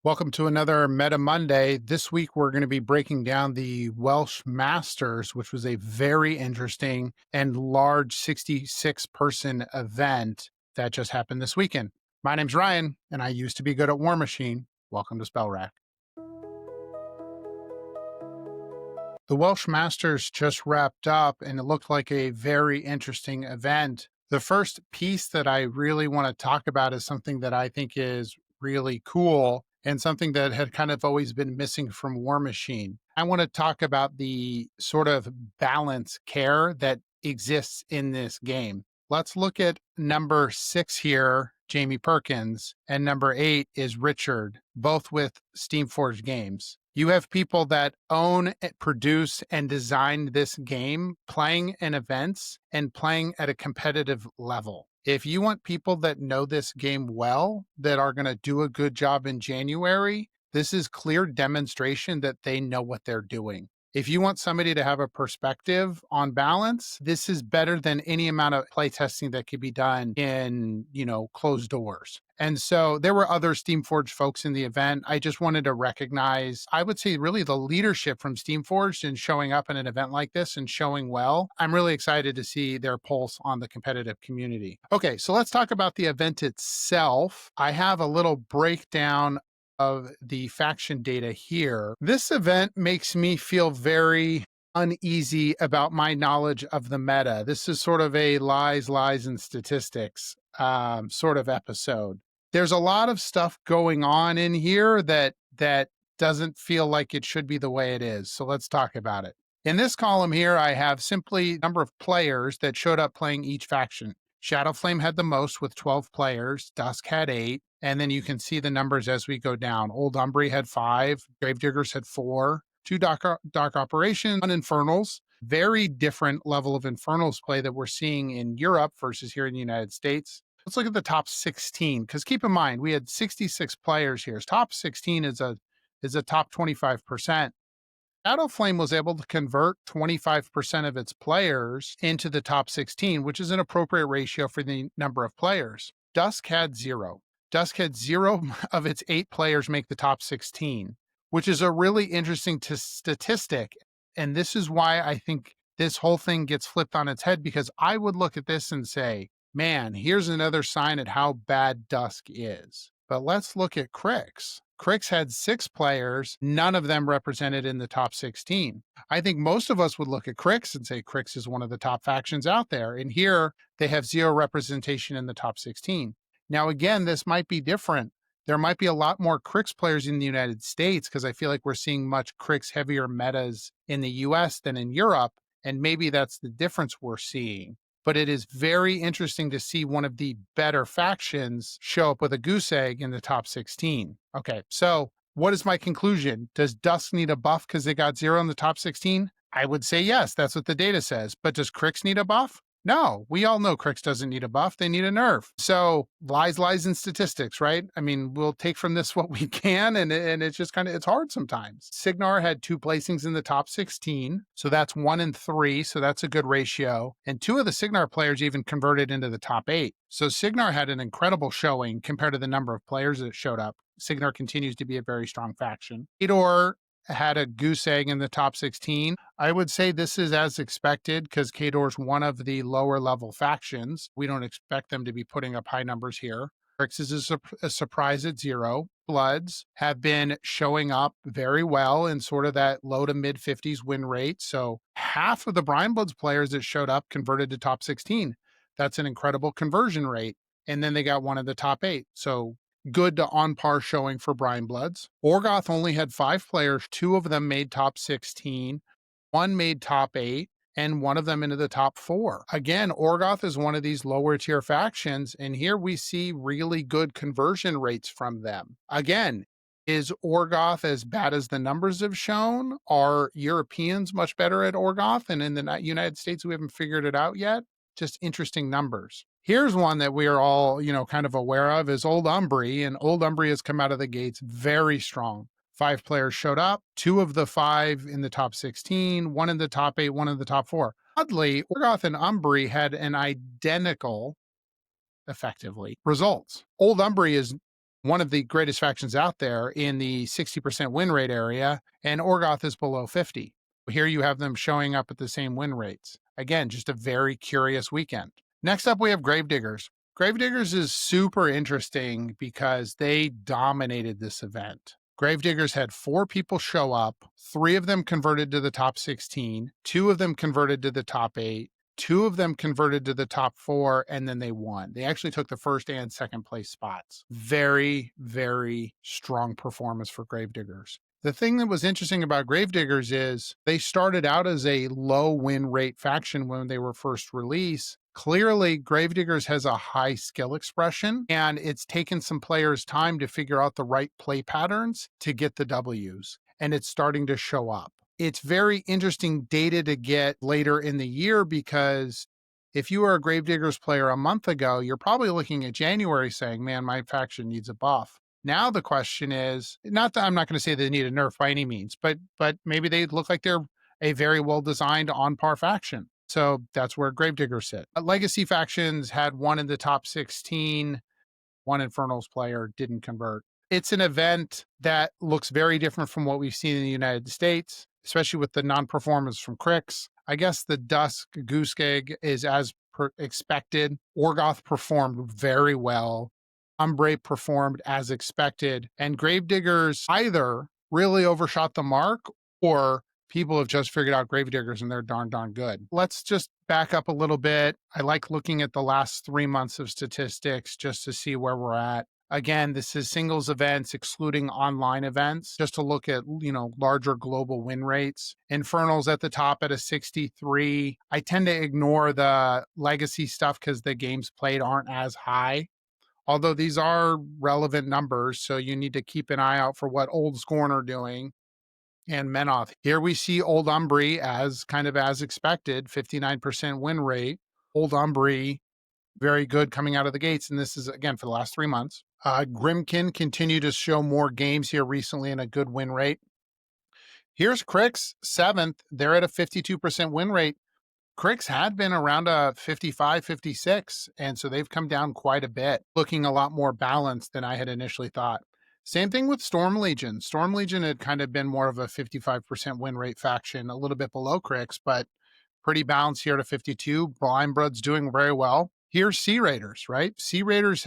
Welcome to another Meta Monday. This week, we're going to be breaking down the Welsh Masters, which was a very interesting and large 66-person event that just happened this weekend. My name's Ryan, and I used to be good at Warmachine. Welcome to Spell Rack. The Welsh Masters just wrapped up, and it looked like a very interesting event. The first piece that I really want to talk about is something that I think is really cool and something that had kind of always been missing from Warmachine. I want to talk about the sort of balance care that exists in this game. Let's look at number 6 here, Jamie Perkins, and number 8 is Richard, both with Steamforged Games. You have people that own, produce, and design this game, playing in events and playing at a competitive level. If you want people that know this game well, that are going to do a good job in January, this is clear demonstration that they know what they're doing. If you want somebody to have a perspective on balance, this is better than any amount of play testing that could be done in, closed doors. And so there were other Steamforged folks in the event. I just wanted to recognize, I would say, really the leadership from Steamforged in showing up in an event like this and showing well. I'm really excited to see their pulse on the competitive community. Okay, so let's talk about the event itself. I have a little breakdown of the faction data here. This event makes me feel very uneasy about my knowledge of the meta. This is sort of a lies, and statistics sort of episode. There's a lot of stuff going on in here that doesn't feel like it should be the way it is. So let's talk about it. In this column here, I have simply number of players that showed up playing each faction. Shadowflame had the most with 12 players. Dusk had 8. And then you can see the numbers as we go down. Old Umbry had 5. Gravediggers had 4. 2 Dark Operations, 1 Infernals. Very different level of Infernals play that we're seeing in Europe versus here in the United States. Let's look at the top 16, because keep in mind, we had 66 players here. Top 16 is a top 25%. Shadowflame was able to convert 25% of its players into the top 16, which is an appropriate ratio for the number of players. Dusk had 0. Dusk had 0 of its 8 players make the top 16, which is a really interesting statistic. And this is why I think this whole thing gets flipped on its head, because I would look at this and say, man, here's another sign at how bad Dusk is. But let's look at Crix. Crix had 6 players, none of them represented in the top 16. I think most of us would look at Crix and say Crix is one of the top factions out there. And here they have 0 representation in the top 16. Now, again, this might be different. There might be a lot more Crix players in the United States, because I feel like we're seeing much Crix heavier metas in the US than in Europe. And maybe that's the difference we're seeing. But it is very interesting to see one of the better factions show up with a goose egg in the top 16. Okay, so what is my conclusion? Does Dusk need a buff because they got 0 in the top 16? I would say yes, that's what the data says. But does Crix need a buff? No, we all know Crix doesn't need a buff. They need a nerf. So lies, and statistics, right? I mean, we'll take from this what we can, and it's just it's hard sometimes. Signar had 2 placings in the top 16. So that's 1 and 3. So that's a good ratio. And 2 of the Signar players even converted into the top 8. So Signar had an incredible showing compared to the number of players that showed up. Signar continues to be a very strong faction. Khador had a goose egg in the top 16. I would say this is as expected, because Khador's one of the lower level factions. We don't expect them to be putting up high numbers here. Crix is a surprise at 0. Bloods have been showing up very well in sort of that low to mid 50s win rate. So half of the Brian Bloods players that showed up converted to top 16. That's an incredible conversion rate. And then they got one of the top 8. So good to on par showing for Brian Bloods. Orgoth only had 5 players. 2 of them made top 16. 1 made top 8. And 1 of them into the top 4. Again, Orgoth is one of these lower tier factions. And here we see really good conversion rates from them. Again, is Orgoth as bad as the numbers have shown? Are Europeans much better at Orgoth? And in the United States, we haven't figured it out yet. Just interesting numbers. Here's one that we are all, kind of aware of is Old Umbry, and Old Umbry has come out of the gates very strong. 5 players showed up, 2 of the 5 in the top 16, 1 in the top 8, 1 in the top 4. Oddly, Orgoth and Umbry had an identical, effectively, results. Old Umbry is one of the greatest factions out there in the 60% win rate area, and Orgoth is below 50. Here you have them showing up at the same win rates. Again, just a very curious weekend. Next up, we have Gravediggers. Gravediggers is super interesting because they dominated this event. Gravediggers had 4 people show up, 3 of them converted to the top 16, 2 of them converted to the top 8, 2 of them converted to the top 4, and then they won. They actually took the first and second place spots. Very, very strong performance for Gravediggers. The thing that was interesting about Gravediggers is they started out as a low win rate faction when they were first released. Clearly, Gravediggers has a high skill expression, and it's taken some players time to figure out the right play patterns to get the W's, and it's starting to show up. It's very interesting data to get later in the year because if you were a Gravediggers player a month ago, you're probably looking at January saying, man, my faction needs a buff. Now the question is, not that I'm not going to say they need a nerf by any means, but maybe they look like they're a very well designed on par faction. So that's where Gravediggers sit. Legacy factions had one in the top 16, one Infernals player didn't convert. It's an event that looks very different from what we've seen in the United States, especially with the non-performance from Crix. I guess the Dusk Goose Egg is as expected. Orgoth performed very well. Umbre performed as expected. And Gravediggers either really overshot the mark or people have just figured out Gravediggers and they're darn good. Let's just back up a little bit. I like looking at the last 3 months of statistics just to see where we're at. Again, this is singles events, excluding online events, just to look at, larger global win rates. Infernals at the top at a 63. I tend to ignore the legacy stuff because the games played aren't as high. Although these are relevant numbers, so you need to keep an eye out for what Old Scorn are doing and Menoth. Here we see Old Umbri as kind of as expected, 59% win rate. Old Umbri, very good coming out of the gates, and this is, again, for the last 3 months. Grimkin continued to show more games here recently and a good win rate. Here's Crix, 7th. They're at a 52% win rate. Crix had been around a 55, 56, and so they've come down quite a bit, looking a lot more balanced than I had initially thought. Same thing with Storm Legion. Storm Legion had kind of been more of a 55% win rate faction, a little bit below Crix, but pretty balanced here to 52. Blind Blood's doing very well. Here's Sea Raiders, right? Sea Raiders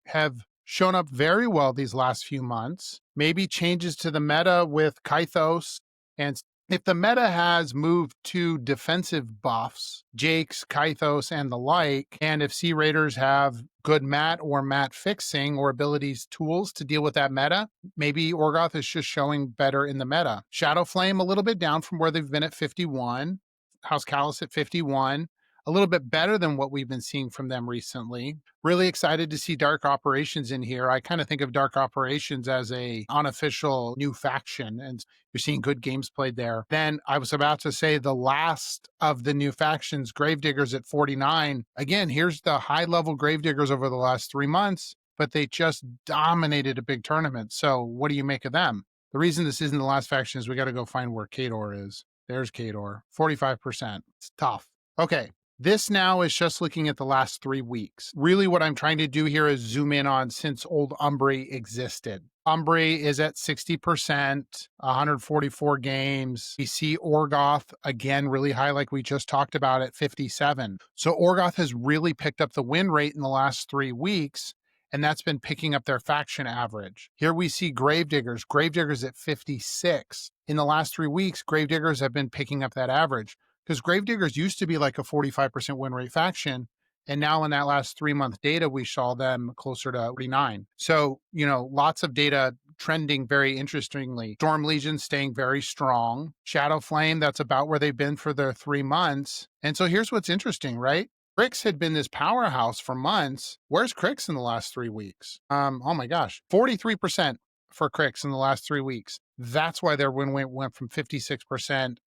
have shown up very well these last few months. Maybe changes to the meta with Kythos, and if the meta has moved to defensive buffs, Jakes, Kythos, and the like, and if Sea Raiders have good mat or mat fixing or abilities, tools to deal with that meta, maybe Orgoth is just showing better in the meta. Shadow Flame a little bit down from where they've been at 51. House Callus at 51. A little bit better than what we've been seeing from them recently. Really excited to see Dark Operations in here. I kind of think of Dark Operations as a unofficial new faction, and you're seeing good games played there. Then I was about to say the last of the new factions, Gravediggers at 49. Again, here's the high-level Gravediggers over the last 3 months, but they just dominated a big tournament. So what do you make of them? The reason this isn't the last faction is we got to go find where Khador is. There's Khador, 45%. It's tough. Okay. This now is just looking at the last 3 weeks. Really what I'm trying to do here is zoom in on since Old Umbri existed. Umbri is at 60%, 144 games. We see Orgoth, again, really high like we just talked about at 57. So Orgoth has really picked up the win rate in the last 3 weeks, and that's been picking up their faction average. Here we see Gravediggers. Gravediggers at 56. In the last 3 weeks, Gravediggers have been picking up that average, because Gravediggers used to be like a 45% win rate faction, and now in that last 3-month data, we saw them closer to 49. So, lots of data trending very interestingly. Storm Legion staying very strong. Shadow Flame, that's about where they've been for their 3 months. And so here's what's interesting, right? Crix had been this powerhouse for months. Where's Crix in the last 3 weeks? Oh my gosh, 43% for Crix in the last 3 weeks. That's why their win rate went from 56%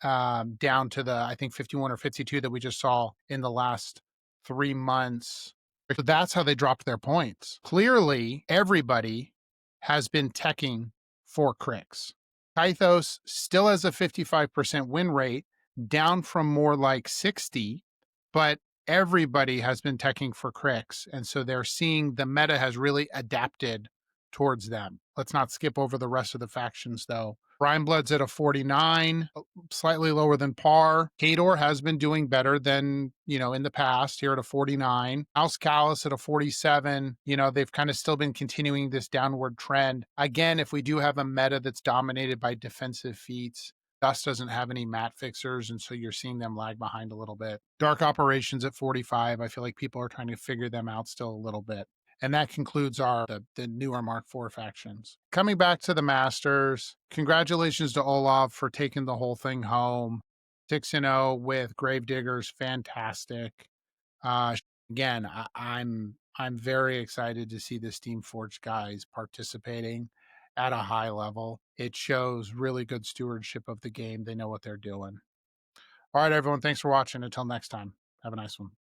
down to the, I think, 51 or 52 that we just saw in the last 3 months. So that's how they dropped their points. Clearly, everybody has been teching for Crix. Kythos still has a 55% win rate, down from more like 60, but everybody has been teching for Crix. And so they're seeing the meta has really adapted towards them. Let's not skip over the rest of the factions, though. Brian Blood's at a 49, slightly lower than par. Kador has been doing better than, in the past, here at a 49. House Callus at a 47. They've kind of still been continuing this downward trend. Again, if we do have a meta that's dominated by defensive feats, Dust doesn't have any mat fixers, and so you're seeing them lag behind a little bit. Dark Operations at 45. I feel like people are trying to figure them out still a little bit. And that concludes the newer Mark IV factions. Coming back to the Masters, congratulations to Olav for taking the whole thing home. 6-0 with Gravediggers, fantastic. Uh, Again, I'm very excited to see the Steam Forge guys participating at a high level. It shows really good stewardship of the game. They know what they're doing. All right, everyone. Thanks for watching. Until next time, have a nice one.